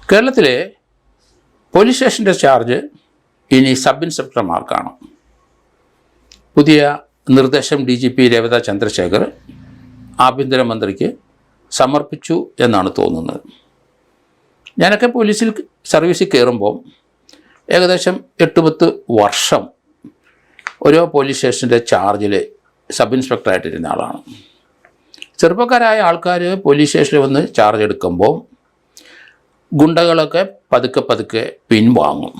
കേരളത്തിലെ പോലീസ് സ്റ്റേഷൻ്റെ ചാർജ് ഇനി സബ് ഇൻസ്പെക്ടർമാർക്കാണ്. പുതിയ നിർദ്ദേശം DGP രേവത ചന്ദ്രശേഖർ ആഭ്യന്തരമന്ത്രിക്ക് സമർപ്പിച്ചു എന്നാണ് തോന്നുന്നത്. ഞാനൊക്കെ പോലീസിൽ സർവീസിൽ കയറുമ്പോൾ ഏകദേശം 8-10 വർഷം ഓരോ പോലീസ് സ്റ്റേഷൻ്റെ ചാർജിൽ സബ് ഇൻസ്പെക്ടറായിട്ടിരുന്ന ആളാണ്. ചെറുപ്പക്കാരായ ആൾക്കാർ പോലീസ് സ്റ്റേഷനിൽ വന്ന് ചാർജ് എടുക്കുമ്പോൾ ഗുണ്ടകളൊക്കെ പതുക്കെ പിൻവാങ്ങും.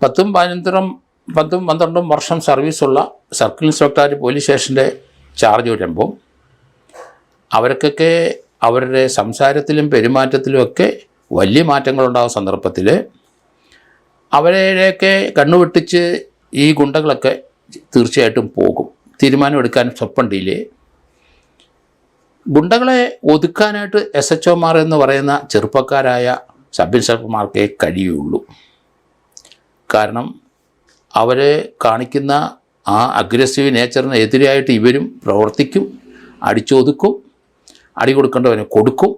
10-12 വർഷം സർവീസുള്ള സർക്കിൾ ഇൻസ്പെക്ടർ പോലീസ് സ്റ്റേഷൻ്റെ ചാർജ് വരുമ്പോൾ അവർക്കൊക്കെ അവരുടെ സംസാരത്തിലും പെരുമാറ്റത്തിലുമൊക്കെ വലിയ മാറ്റങ്ങളുണ്ടാകുന്ന സന്ദർഭത്തിൽ അവരെയൊക്കെ കണ്ണുവെട്ടിച്ച് ഈ ഗുണ്ടകളൊക്കെ തീർച്ചയായിട്ടും പോകും. തീരുമാനമെടുക്കാൻ സ്വപ്പണ്ടിയില്ലേ. ഗുണ്ടകളെ ഒതുക്കാനായിട്ട് SHOമാർ എന്ന് പറയുന്ന ചെറുപ്പക്കാരായ സബ് ഇൻസ്പെക്ടർമാർക്കേ കഴിയുള്ളൂ. കാരണം അവർ കാണിക്കുന്ന ആ അഗ്രസീവ് നേച്ചറിന് എതിരായിട്ട് ഇവരും പ്രവർത്തിക്കും, അടിച്ചൊതുക്കും, അടി കൊടുക്കേണ്ടവനെ കൊടുക്കും.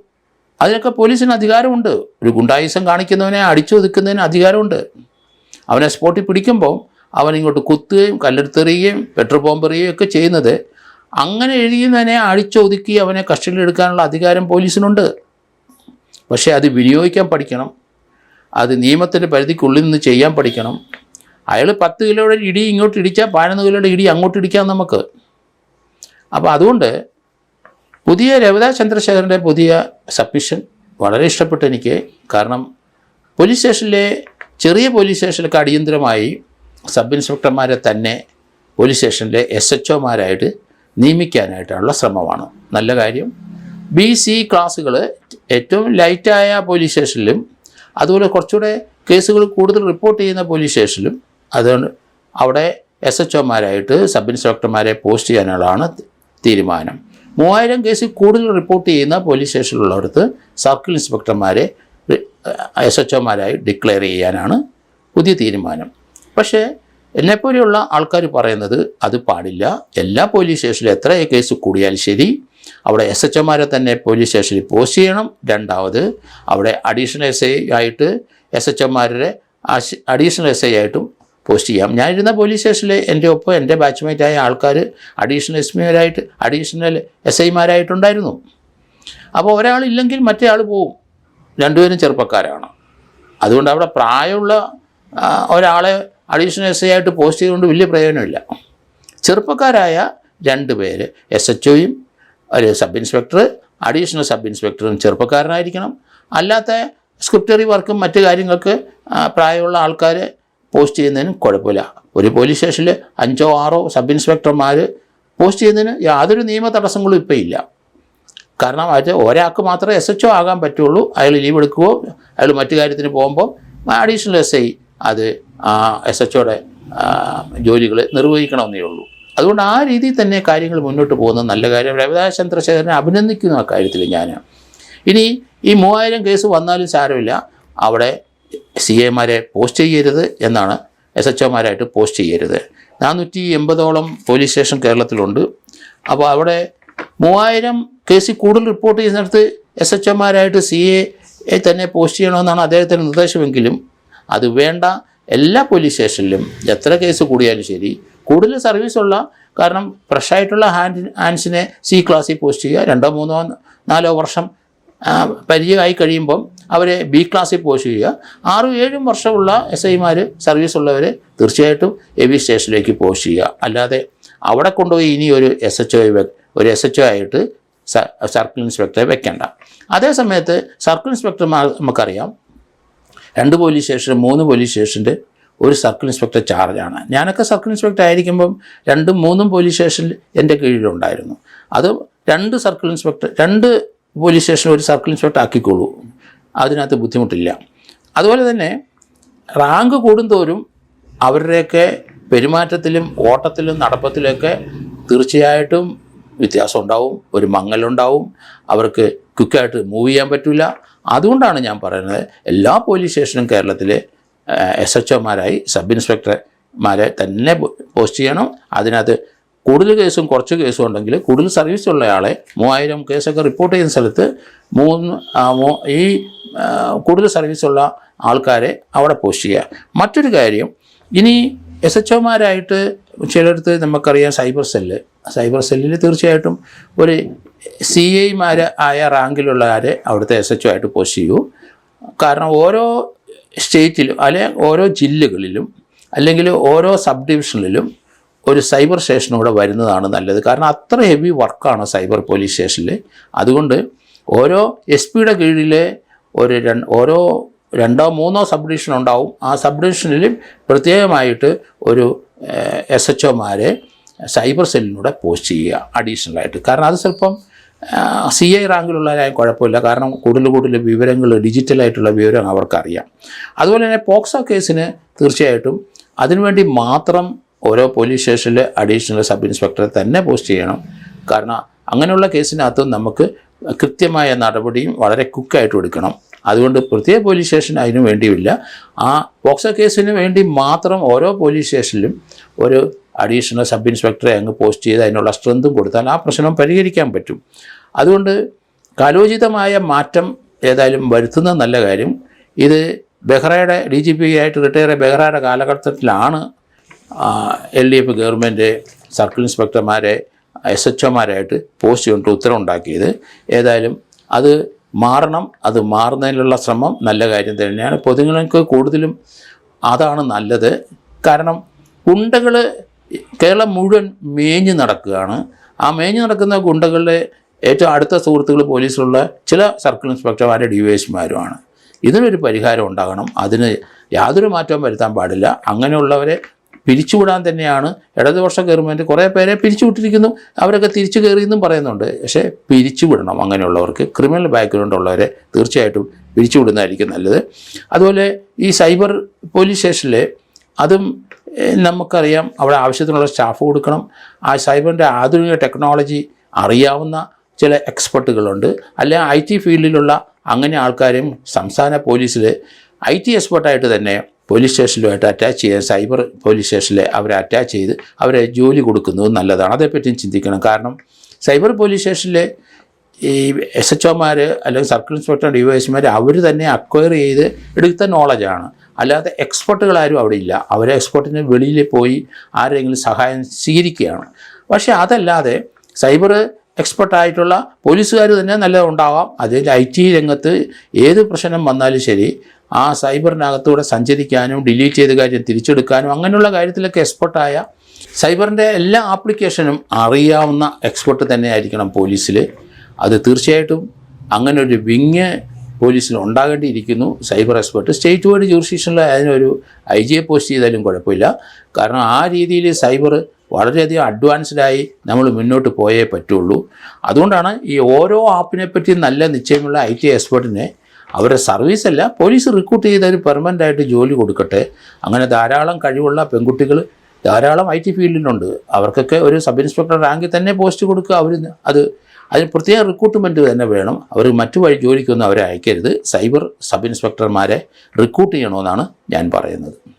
അതിനൊക്കെ പോലീസിന് അധികാരമുണ്ട്. ഒരു ഗുണ്ടായുസം കാണിക്കുന്നവനെ അടിച്ചൊതുക്കുന്നതിന് അധികാരമുണ്ട്. അവനെ സ്പോട്ടിൽ പിടിക്കുമ്പോൾ അവനിങ്ങോട്ട് കുത്തുകയും കല്ലെടുത്തെറിയുകയും പെട്രോൾ ബോംബെറിയുകയും ഒക്കെ ചെയ്യുന്നത്, അങ്ങനെ എഴുതുന്നതിനെ അടിച്ചൊതുക്കി അവനെ കസ്റ്റഡിയിലെടുക്കാനുള്ള അധികാരം പോലീസിനുണ്ട്. പക്ഷേ അത് വിനിയോഗിക്കാൻ പഠിക്കണം. അത് നിയമത്തിൻ്റെ പരിധിക്കുള്ളിൽ നിന്ന് ചെയ്യാൻ പഠിക്കണം. അയാൾ 10 കിലോയുടെ ഇടി ഇങ്ങോട്ട് ഇടിച്ചാൽ 11 കിലോയുടെ ഇടി അങ്ങോട്ട് ഇടിക്കാം നമുക്ക്. അപ്പോൾ അതുകൊണ്ട് പുതിയ രേവത ചന്ദ്രശേഖരൻ്റെ പുതിയ സബ്മിഷൻ വളരെ ഇഷ്ടപ്പെട്ടു എനിക്ക്. കാരണം പോലീസ് സ്റ്റേഷനിലെ ചെറിയ പോലീസ് സ്റ്റേഷനിലൊക്കെ അടിയന്തരമായി സബ് ഇൻസ്പെക്ടർമാരെ തന്നെ പോലീസ് സ്റ്റേഷനിലെ SHOമാരായിട്ട് നിയമിക്കാനായിട്ടുള്ള ശ്രമമാണ്. നല്ല കാര്യം. BC ക്ലാസ്സുകൾ ഏറ്റവും ലൈറ്റായ പോലീസ് സ്റ്റേഷനിലും അതുപോലെ കുറച്ചുകൂടെ കേസുകൾ കൂടുതൽ റിപ്പോർട്ട് ചെയ്യുന്ന പോലീസ് സ്റ്റേഷനിലും അതുകൊണ്ട് അവിടെ SHOമാരായിട്ട് സബ് ഇൻസ്പെക്ടർമാരെ പോസ്റ്റ് ചെയ്യാനുള്ളതാണ് തീരുമാനം. 3000 കേസിൽ കൂടുതൽ റിപ്പോർട്ട് ചെയ്യുന്ന പോലീസ് സ്റ്റേഷനിലുള്ളവർക്ക് സർക്കിൾ ഇൻസ്പെക്ടർമാരെ SHOമാരായി ഡിക്ലെയർ ചെയ്യാനാണ് പുതിയ തീരുമാനം. പക്ഷേ എന്നെപ്പോലെയുള്ള ആൾക്കാർ പറയുന്നത് അത് പാടില്ല. എല്ലാ പോലീസ് സ്റ്റേഷനിലും എത്ര കേസ് കൂടിയാലും ശരി അവിടെ SHOമാരെ തന്നെ പോലീസ് സ്റ്റേഷനിൽ പോസ്റ്റ് ചെയ്യണം. രണ്ടാമത് അവിടെ അഡീഷണൽ SI ആയിട്ട് SHOമാരെ അഡീഷണൽ SI ആയിട്ടും പോസ്റ്റ് ചെയ്യാം. ഞാനിരുന്ന പോലീസ് സ്റ്റേഷനിൽ എൻ്റെ ഒപ്പം എൻ്റെ ബാച്ച്മേറ്റായ ആൾക്കാർ അഡീഷണൽ അഡീഷണൽ SIമാരായിട്ടുണ്ടായിരുന്നു. അപ്പോൾ ഒരാളില്ലെങ്കിൽ മറ്റേ ആൾ പോവും. രണ്ടുപേരും ചെറുപ്പക്കാരാണ്. അതുകൊണ്ട് അവിടെ പ്രായമുള്ള ഒരാളെ അഡീഷണൽ SI ആയിട്ട് പോസ്റ്റ് ചെയ്തുകൊണ്ട് വലിയ പ്രയോജനമില്ല. ചെറുപ്പക്കാരായ 2 പേര് SHOയും ഒരു സബ് ഇൻസ്പെക്ടർ, അഡീഷണൽ സബ് ഇൻസ്പെക്ടറും ചെറുപ്പക്കാരനായിരിക്കണം. അല്ലാത്ത സ്ക്രിപ്റ്ററി വർക്കും മറ്റു കാര്യങ്ങൾക്ക് പ്രായമുള്ള ആൾക്കാരെ പോസ്റ്റ് ചെയ്യുന്നതിനും കുഴപ്പമില്ല. ഒരു പോലീസ് സ്റ്റേഷനിൽ 5-6 സബ് ഇൻസ്പെക്ടർമാർ പോസ്റ്റ് ചെയ്യുന്നതിന് യാതൊരു നിയമ തടസ്സങ്ങളും ഇപ്പോൾ ഇല്ല. കാരണം അത് ഒരാൾക്ക് മാത്രമേ SHO ആകാൻ പറ്റുള്ളൂ. അയാൾ ലീവ് എടുക്കുകയോ അയാൾ മറ്റു കാര്യത്തിന് പോകുമ്പോൾ അഡീഷണൽ SI അത് SHOയുടെ ജോലികൾ നിർവഹിക്കണമെന്നേ ഉള്ളൂ. അതുകൊണ്ട് ആ രീതിയിൽ തന്നെ കാര്യങ്ങൾ മുന്നോട്ട് പോകുന്നത് നല്ല കാര്യം. രേവത ചന്ദ്രശേഖരനെ അഭിനന്ദിക്കുന്നു ആ കാര്യത്തിൽ ഞാൻ. ഇനി ഈ 3000 കേസ് വന്നാലും സാരമില്ല, അവിടെ CAമാരെ പോസ്റ്റ് ചെയ്യരുത് എന്നാണ്. SHOമാരായിട്ട് പോസ്റ്റ് ചെയ്യരുത്. 480ഓളം പോലീസ് സ്റ്റേഷൻ കേരളത്തിലുണ്ട്. അപ്പോൾ അവിടെ 3000 കേസിൽ കൂടുതൽ റിപ്പോർട്ട് ചെയ്യുന്നിടത്ത് SHOമാരായിട്ട് CA തന്നെ പോസ്റ്റ് ചെയ്യണമെന്നാണ് അദ്ദേഹത്തിൻ്റെ നിർദ്ദേശമെങ്കിലും അത് വേണ്ട. എല്ലാ പോലീസ് സ്റ്റേഷനിലും എത്ര കേസ് കൂടിയാലും ശരി കൂടുതൽ സർവീസുള്ള, കാരണം ഫ്രഷായിട്ടുള്ള ഹാൻഡ്സിനെ C ക്ലാസ്സിൽ പോസ്റ്റ് ചെയ്യുക. 2-3-4 വർഷം പരിചയമായി കഴിയുമ്പം അവരെ B ക്ലാസ്സിൽ പോസ്റ്റ് ചെയ്യുക. 6-7 വർഷമുള്ള SIമാർ സർവീസുള്ളവരെ തീർച്ചയായിട്ടും AB സ്റ്റേഷനിലേക്ക് പോസ്റ്റ് ചെയ്യുക. അല്ലാതെ അവിടെ കൊണ്ടുപോയി ഇനി ഒരു SHO ആയിട്ട് സർക്കിൾ ഇൻസ്പെക്ടറെ വെക്കേണ്ട. അതേസമയത്ത് സർക്കിൾ ഇൻസ്പെക്ടർമാർ നമുക്കറിയാം 2 പോലീസ് സ്റ്റേഷൻ 3 പോലീസ് സ്റ്റേഷൻ്റെ ഒരു സർക്കിൾ ഇൻസ്പെക്ടർ ചാർജാണ്. ഞാനൊക്കെ സർക്കിൾ ഇൻസ്പെക്ടർ ആയിരിക്കുമ്പം 2-3 പോലീസ് സ്റ്റേഷൻ എൻ്റെ കീഴിലുണ്ടായിരുന്നു. അത് 2 സർക്കിൾ ഇൻസ്പെക്ടർ 2 പോലീസ് സ്റ്റേഷൻ ഒരു സർക്കിൾ ഇൻസ്പെക്ടർ ആക്കിക്കോളൂ. അതിനകത്ത് ബുദ്ധിമുട്ടില്ല. അതുപോലെ തന്നെ റാങ്ക് കൂടുന്തോറും അവരുടെയൊക്കെ പെരുമാറ്റത്തിലും ഓട്ടത്തിലും നടപ്പത്തിലൊക്കെ തീർച്ചയായിട്ടും വ്യത്യാസം ഉണ്ടാവും, ഒരു മങ്ങലുണ്ടാവും. അവർക്ക് ക്വിക്കായിട്ട് മൂവ് ചെയ്യാൻ പറ്റില്ല. അതുകൊണ്ടാണ് ഞാൻ പറയുന്നത് എല്ലാ പോലീസ് സ്റ്റേഷനും കേരളത്തിലെ SHOമാരായി സബ് ഇൻസ്പെക്ടർമാരെ തന്നെ പോസ്റ്റ് ചെയ്യണം. അതിനകത്ത് കൂടുതൽ കേസും കുറച്ച് കേസും ഉണ്ടെങ്കിൽ കൂടുതൽ സർവീസുള്ള ആളെ 3000 കേസൊക്കെ റിപ്പോർട്ട് ചെയ്യുന്ന സ്ഥലത്ത് ഈ കൂടുതൽ സർവീസുള്ള ആൾക്കാരെ അവിടെ പോസ്റ്റ് ചെയ്യുക. മറ്റൊരു കാര്യം, ഇനി SHOമാരായിട്ട് ചിലടത്ത് നമുക്കറിയാം സൈബർ സെല്ലിൽ തീർച്ചയായിട്ടും ഒരു CIമാർ ആയ റാങ്കിലുള്ളവരെ അവിടുത്തെ SHO ആയിട്ട് പോസ്റ്റ് ചെയ്യൂ. കാരണം ഓരോ സ്റ്റേറ്റിലും അല്ലെങ്കിൽ ഓരോ ജില്ലകളിലും അല്ലെങ്കിൽ ഓരോ സബ് ഡിവിഷനിലും ഒരു സൈബർ സ്റ്റേഷനൂടെ വരുന്നതാണ് നല്ലത്. കാരണം അത്ര ഹെവി വർക്കാണ് സൈബർ പോലീസ് സ്റ്റേഷനിൽ. അതുകൊണ്ട് ഓരോ SP-യുടെ കീഴിൽ ഓരോ 2-3 സബ് ഡിവിഷൻ ഉണ്ടാവും. ആ സബ് ഡിവിഷനിലും പ്രത്യേകമായിട്ട് ഒരു SHOമാരെ സൈബർ സെല്ലിലൂടെ പോസ്റ്റ് ചെയ്യുക അഡീഷണലായിട്ട്. കാരണം അത് ചിലപ്പം CI റാങ്കിലുള്ളവരായാലും കുഴപ്പമില്ല. കാരണം കൂടുതൽ വിവരങ്ങൾ, ഡിജിറ്റലായിട്ടുള്ള വിവരം അവർക്കറിയാം. അതുപോലെ തന്നെ പോക്സോ കേസിന് തീർച്ചയായിട്ടും അതിനുവേണ്ടി മാത്രം ഓരോ പോലീസ് സ്റ്റേഷനിൽ അഡീഷണൽ സബ് ഇൻസ്പെക്ടറെ തന്നെ പോസ്റ്റ് ചെയ്യണം. കാരണം അങ്ങനെയുള്ള കേസിനകത്തും നമുക്ക് കൃത്യമായ നടപടിയും വളരെ ക്വിക്കായിട്ട് എടുക്കണം. അതുകൊണ്ട് പ്രത്യേക പോലീസ് സ്റ്റേഷൻ അതിനു വേണ്ടിയില്ല. ആ പോക്സോ കേസിന് വേണ്ടി മാത്രം ഓരോ പോലീസ് സ്റ്റേഷനിലും ഒരു അഡീഷണൽ സബ് ഇൻസ്പെക്ടറെ അങ്ങ് പോസ്റ്റ് ചെയ്ത് അതിനുള്ള സ്ട്രെങ്തും കൊടുത്താൽ ആ പ്രശ്നം പരിഹരിക്കാൻ പറ്റും. അതുകൊണ്ട് കാലോചിതമായ മാറ്റം ഏതായാലും വരുത്തുന്നത് നല്ല കാര്യം. ഇത് ബെഹ്റയുടെ DGP ആയിട്ട് റിട്ടയർ ചെയ്ത ബെഹ്റയുടെ കാലഘട്ടത്തിലാണ് LDF ഗവൺമെൻറ് സർക്കിൾ ഇൻസ്പെക്ടർമാരെ SHOമാരായിട്ട് പോസ്റ്റ് ചെയ്തിട്ട് ഉത്തരവുണ്ടാക്കിയത്. ഏതായാലും അത് മാറണം. അത് മാറുന്നതിനുള്ള ശ്രമം നല്ല കാര്യം തന്നെയാണ്. പൊതുജനങ്ങൾക്ക് കൂടുതലും അതാണ് നല്ലത്. കാരണം ഗുണ്ടകൾ കേരളം മുഴുവൻ മേഞ്ഞ് നടക്കുകയാണ്. ആ മേഞ്ഞ് നടക്കുന്ന ഗുണ്ടകളുടെ ഏറ്റവും അടുത്ത സുഹൃത്തുക്കൾ പോലീസിലുള്ള ചില സർക്കിൾ ഇൻസ്പെക്ടർമാരും DYSPമാരുമാണ്. ഇതിനൊരു പരിഹാരം ഉണ്ടാകണം. അതിന് യാതൊരു മാറ്റവും വരുത്താൻ പാടില്ല. അങ്ങനെയുള്ളവരെ പിരിച്ചുവിടാൻ തന്നെയാണ് ഇടതുപക്ഷ ഗവൺമെൻറ് കുറേ പേരെ പിരിച്ചുവിട്ടിരിക്കുന്നു. അവരൊക്കെ തിരിച്ചു കയറിയെന്നും പറയുന്നുണ്ട്. പക്ഷേ പിരിച്ചുവിടണം. അങ്ങനെയുള്ളവർക്ക് ക്രിമിനൽ ബാക്ക്ഗ്രൗണ്ട് ഉള്ളവരെ തീർച്ചയായിട്ടും പിരിച്ചുവിടുന്നതായിരിക്കും നല്ലത്. അതുപോലെ ഈ സൈബർ പോലീസ് സ്റ്റേഷനിൽ അതും നമുക്കറിയാം, അവിടെ ആവശ്യത്തിനുള്ള സ്റ്റാഫ് കൊടുക്കണം. ആ സൈബറിൻ്റെ ആധുനിക ടെക്നോളജി അറിയാവുന്ന ചില എക്സ്പെർട്ടുകളുണ്ട്. അല്ലെങ്കിൽ IT ഫീൽഡിലുള്ള അങ്ങനെ ആൾക്കാരും സംസ്ഥാന പോലീസിൽ IT എക്സ്പെർട്ടായിട്ട് തന്നെ പോലീസ് സ്റ്റേഷനിലുമായിട്ട് അറ്റാച്ച് ചെയ്യാൻ സൈബർ പോലീസ് സ്റ്റേഷനിൽ അവരെ അറ്റാച്ച് ചെയ്ത് അവരെ ജോലി കൊടുക്കുന്നത് നല്ലതാണ്. അതേപ്പറ്റിയും ചിന്തിക്കണം. കാരണം സൈബർ പോലീസ് സ്റ്റേഷനിലെ ഈ SHOമാർ അല്ലെങ്കിൽ സർക്കിൾ ഇൻസ്പെക്ടർ DYSPമാർ അവർ തന്നെ അക്വയർ ചെയ്ത് എടുത്ത നോളജാണ്. അല്ലാതെ എക്സ്പെർട്ടുകളാരും അവിടെ ഇല്ല. അവരെ എക്സ്പെർട്ടിന് വെളിയിൽ പോയി ആരെങ്കിലും സഹായം സ്വീകരിക്കുകയാണ്. പക്ഷേ അതല്ലാതെ സൈബർ എക്സ്പെർട്ടായിട്ടുള്ള പോലീസുകാർ തന്നെ നല്ലതുണ്ടാവാം. അതിൽ IT രംഗത്ത് ഏത് പ്രശ്നം വന്നാലും ശരി ആ സൈബറിനകത്തൂടെ സഞ്ചരിക്കാനും ഡിലീറ്റ് ചെയ്ത കാര്യം തിരിച്ചെടുക്കാനും അങ്ങനെയുള്ള കാര്യത്തിലൊക്കെ എക്സ്പെർട്ടായ സൈബറിൻ്റെ എല്ലാ ആപ്ലിക്കേഷനും അറിയാവുന്ന എക്സ്പെർട്ട് തന്നെ ആയിരിക്കണം പോലീസിൽ. അത് തീർച്ചയായിട്ടും അങ്ങനെ ഒരു വിങ് പോലീസിൽ ഉണ്ടാകേണ്ടിയിരിക്കുന്നു. സൈബർ എക്സ്പെർട്ട് സ്റ്റേറ്റ് വൈഡ് ജൂറിസ്ഡിക്ഷനിൽ അതിനൊരു IG പോസ്റ്റ് ചെയ്താലും കുഴപ്പമില്ല. കാരണം ആ രീതിയിൽ സൈബർ വളരെയധികം അഡ്വാൻസ്ഡായി നമ്മൾ മുന്നോട്ട് പോയേ പറ്റുള്ളൂ. അതുകൊണ്ടാണ് ഈ ഓരോ ആപ്പിനെ പറ്റി നല്ല നിശ്ചയമുള്ള IT എക്സ്പെർട്ടിനെ അവരുടെ സർവീസല്ല പോലീസ് റിക്രൂട്ട് ചെയ്ത് ഒരു പെർമനൻ്റായിട്ട് ജോലി കൊടുക്കട്ടെ. അങ്ങനെ ധാരാളം കഴിവുള്ള പെൺകുട്ടികൾ ധാരാളം IT ഫീൽഡിലുണ്ട്. അവർക്കൊക്കെ ഒരു സബ് ഇൻസ്പെക്ടർ റാങ്കിൽ തന്നെ പോസ്റ്റ് കൊടുക്കുക. അതിന് പ്രത്യേക റിക്രൂട്ട്മെൻറ്റ് തന്നെ വേണം. അവർ മറ്റു വഴി ജോലിക്കൊന്നും അവരെ അയക്കരുത്. സൈബർ സബ് ഇൻസ്പെക്ടർമാരെ റിക്രൂട്ട് ചെയ്യണമെന്നാണ് ഞാൻ പറയുന്നത്.